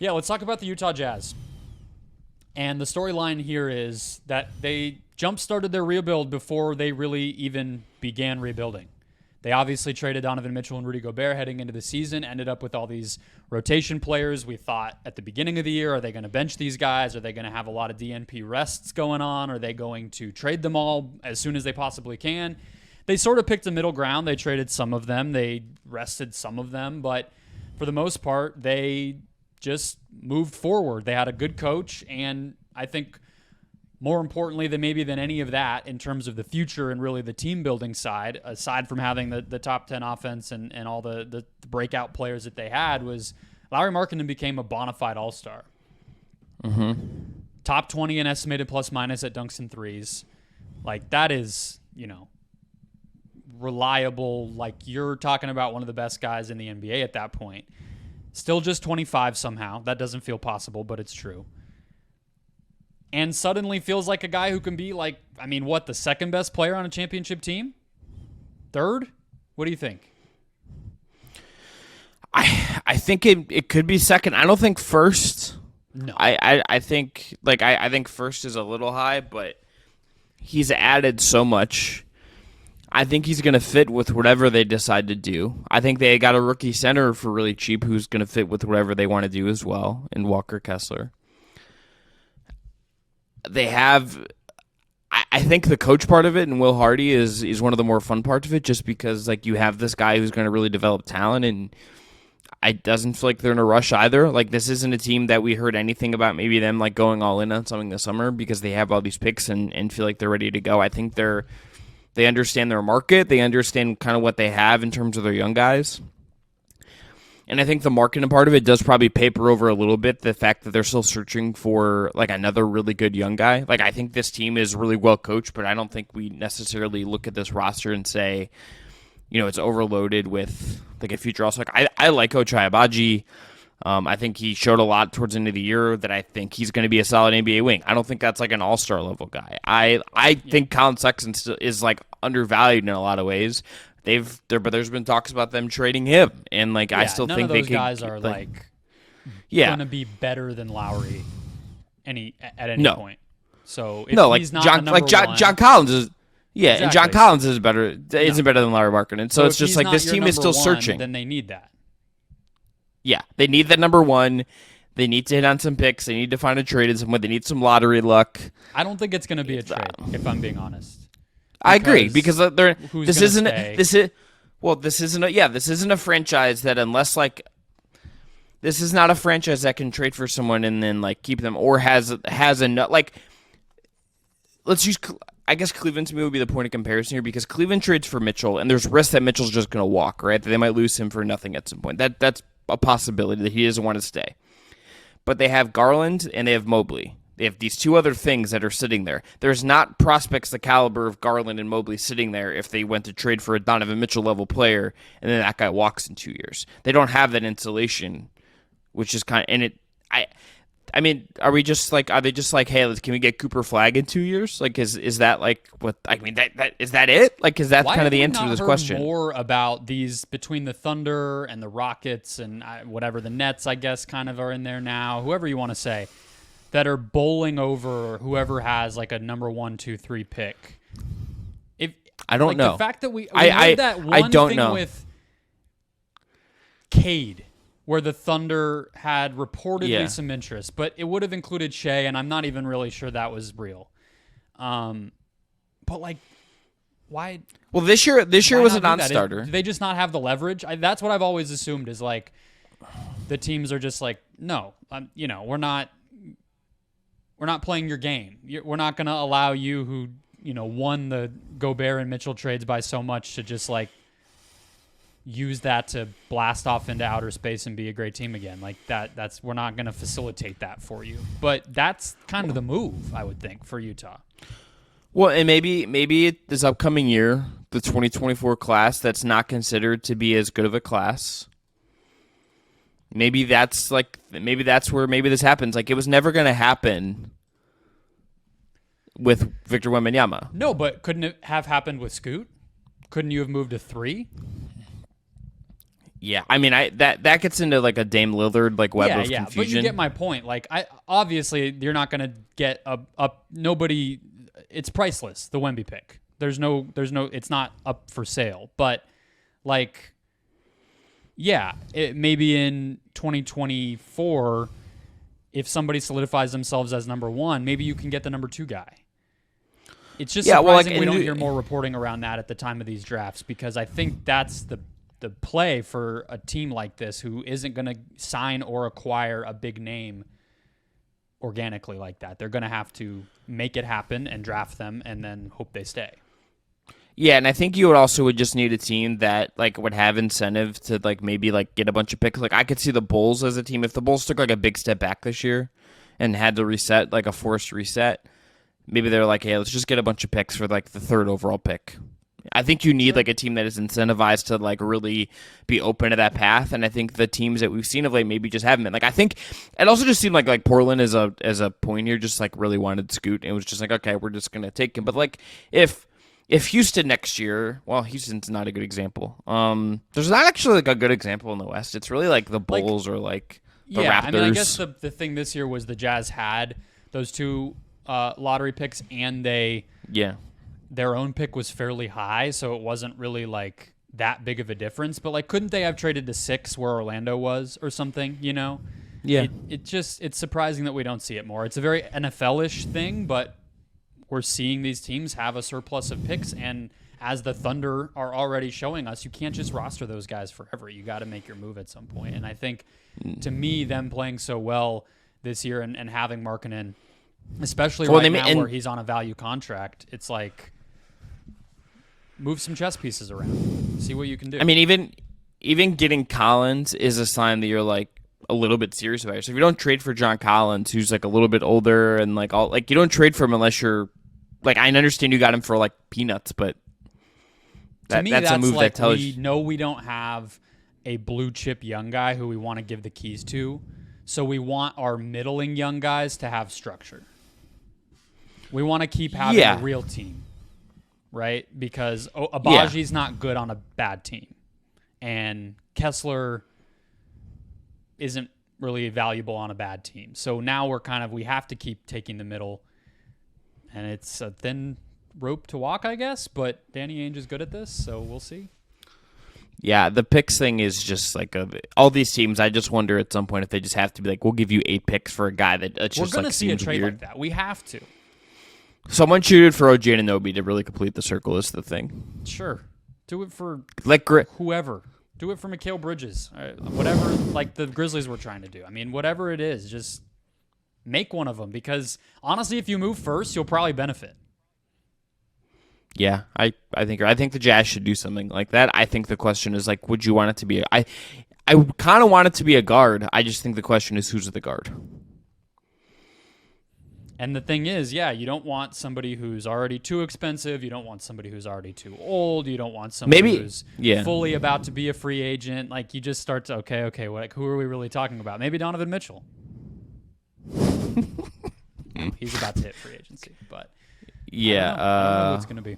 Yeah, let's talk about the Utah Jazz. And the storyline here is that they jump-started their rebuild before they really even began rebuilding. They obviously traded Donovan Mitchell and Rudy Gobert heading into the season, ended up with all these rotation players. We thought at the beginning of the year, are they going to bench these guys? Are they going to have a lot of DNP rests going on? Are they going to trade them all as soon as they possibly can? They sort of picked a middle ground. They traded some of them. They rested some of them. But for the most part, they just moved forward. They had a good coach, and I think more importantly than any of that in terms of the future and really the team building side, aside from having the top 10 offense and all the breakout players that they had, was Lauri Markkanen became a bona fide all-star. Mm-hmm. Top 20 in estimated plus minus at dunks and threes. Like, that is, reliable. Like, you're talking about one of the best guys in the NBA at that point. Still just 25 somehow. That doesn't feel possible, but it's true. And suddenly feels like a guy who can be the second best player on a championship team? Third? What do you think? I think it could be second. I don't think first. No. I think I think first is a little high, but he's added so much. I think he's going to fit with whatever they decide to do. I think they got a rookie center for really cheap who's going to fit with whatever they want to do as well, in Walker Kessler. They have, I think the coach part of it and Will Hardy is one of the more fun parts of it, just because you have this guy who's going to really develop talent, and it doesn't feel like they're in a rush either. This isn't a team that we heard anything about maybe them going all in on something this summer because they have all these picks and feel like they're ready to go. I think they understand their market. They understand kind of what they have in terms of their young guys. And I think the marketing part of it does probably paper over a little bit the fact that they're still searching for another really good young guy. I think this team is really well coached, but I don't think we necessarily look at this roster and say, it's overloaded with a future. Also, I like Coach Ayabaji. I think he showed a lot towards the end of the year that I think he's going to be a solid NBA wing. I don't think that's an all-star level guy. I think Colin Sexton is undervalued in a lot of ways. But there's been talks about them trading him, and I still think those guys are going to be better than Lowry at any point. So if he's not John Collins is. Yeah, exactly. And John Collins is better. Isn't better than Lauri Markkanen. So it's just this team is still searching. Then they need that. Yeah, they need that number one. They need to hit on some picks. They need to find a trade in someone. They need some lottery luck. I don't think it's going to be a trade, if I'm being honest. I agree because this isn't a franchise that unless this is not a franchise that can trade for someone and then keep them or has enough let's use. I guess Cleveland to me would be the point of comparison here because Cleveland trades for Mitchell and there's risk that Mitchell's just going to walk, right? That they might lose him for nothing at some point. That's a possibility that he doesn't want to stay. But they have Garland and they have Mobley. They have these two other things that are sitting there. There's not prospects the caliber of Garland and Mobley sitting there if they went to trade for a Donovan Mitchell level player and then that guy walks in 2 years. They don't have that insulation, which is kind of, and I mean, are they just hey, can we get Cooper Flagg in 2 years? Is that what, is that it? Is that kind of the answer to this question? More about these between the Thunder and the Rockets and whatever the Nets, I guess, kind of are in there now, whoever you want to say, that are bowling over whoever has a number 1, 2, 3 pick. I don't know. The fact that we heard that one thing with Cade, where the Thunder had reportedly some interest, but it would have included Shea, and I'm not even really sure that was real. But why? Well, this year was a non-starter. Do they just not have the leverage? That's what I've always assumed is the teams are just no, we're not playing your game. We're not going to allow you who won the Gobert and Mitchell trades by so much to just use that to blast off into outer space and be a great team again. We're not going to facilitate that for you. But that's kind of the move, I would think, for Utah. Well, and maybe this upcoming year, the 2024 class that's not considered to be as good of a class. Maybe that's where this happens. It was never going to happen with Victor Wembanyama. No, but couldn't it have happened with Scoot? Couldn't you have moved to 3? Yeah, I mean, that gets into like a Dame Lillard like web of confusion. But you get my point. Like, obviously you're not going to get a nobody. It's priceless. The Wemby pick. There's no. It's not up for sale. But like, yeah, maybe in 2024, if somebody solidifies themselves as number one, maybe you can get the number two guy. It's just surprising we don't hear more reporting around that at the time of these drafts, because I think that's the play for a team like this who isn't going to sign or acquire a big name organically like that. They're going to have to make it happen and draft them and then hope they stay. Yeah, and I think you would just need a team that like would have incentive to like maybe like get a bunch of picks. Like I could see the Bulls as a team, if the Bulls took like a big step back this year and had to reset, like a forced reset, maybe they're like, hey, let's just get a bunch of picks for like the third overall pick. I think you need like a team that is incentivized to like really be open to that path, and I think the teams that we've seen of late maybe just haven't been. Like I think it also just seemed like Portland as a point here just like really wanted Scoot, and it was just like, okay, we're just gonna take him. But like if Houston next year, well, Houston's not a good example. There's not actually like a good example in the West. It's really like the Bulls or like the Raptors. I mean, I guess the thing this year was the Jazz had those two lottery picks, and their own pick was fairly high, so it wasn't really like that big of a difference. But like, couldn't they have traded to 6 where Orlando was or something? You know? Yeah. It's surprising that we don't see it more. It's a very NFL-ish thing, but we're seeing these teams have a surplus of picks, and as the Thunder are already showing us, you can't just roster those guys forever. You got to make your move at some point. And I think, to me, them playing so well this year and having Markkanen, especially now where he's on a value contract, it's like, move some chess pieces around. See what you can do. I mean, even getting Collins is a sign that you're like a little bit serious about it. So if you don't trade for John Collins, who's like a little bit older and like all like, you don't trade for him unless you're like, I understand you got him for like peanuts, but that's a move like, that tells you. We know we don't have a blue chip young guy who we want to give the keys to, so we want our middling young guys to have structure. We want to keep having a real team. Right? Because Abaji's not good on a bad team. And Kessler isn't really valuable on a bad team. So now we have to keep taking the middle. And it's a thin rope to walk, I guess. But Danny Ainge is good at this, so we'll see. Yeah, the picks thing is just like all these teams. I just wonder at some point if they just have to be like, we'll give you 8 picks for a guy that's just like, we're going to see a trade weird. like that. We have to. Someone shoot it for OG Anunoby to really complete the circle is the thing. Sure. Do it for whoever. Do it for Mikal Bridges. Whatever, like the Grizzlies were trying to do. I mean, whatever it is, just make one of them. Because, honestly, if you move first, you'll probably benefit. Yeah, I think the Jazz should do something like that. I think the question is, like, would you want it to be I kind of want it to be a guard. I just think the question is, who's the guard? And the thing is, you don't want somebody who's already too expensive. You don't want somebody who's already too old. You don't want somebody who's fully about to be a free agent. Like, you just start to, okay, who are we really talking about? Maybe Donovan Mitchell. He's about to hit free agency, but I don't know what it's going to be.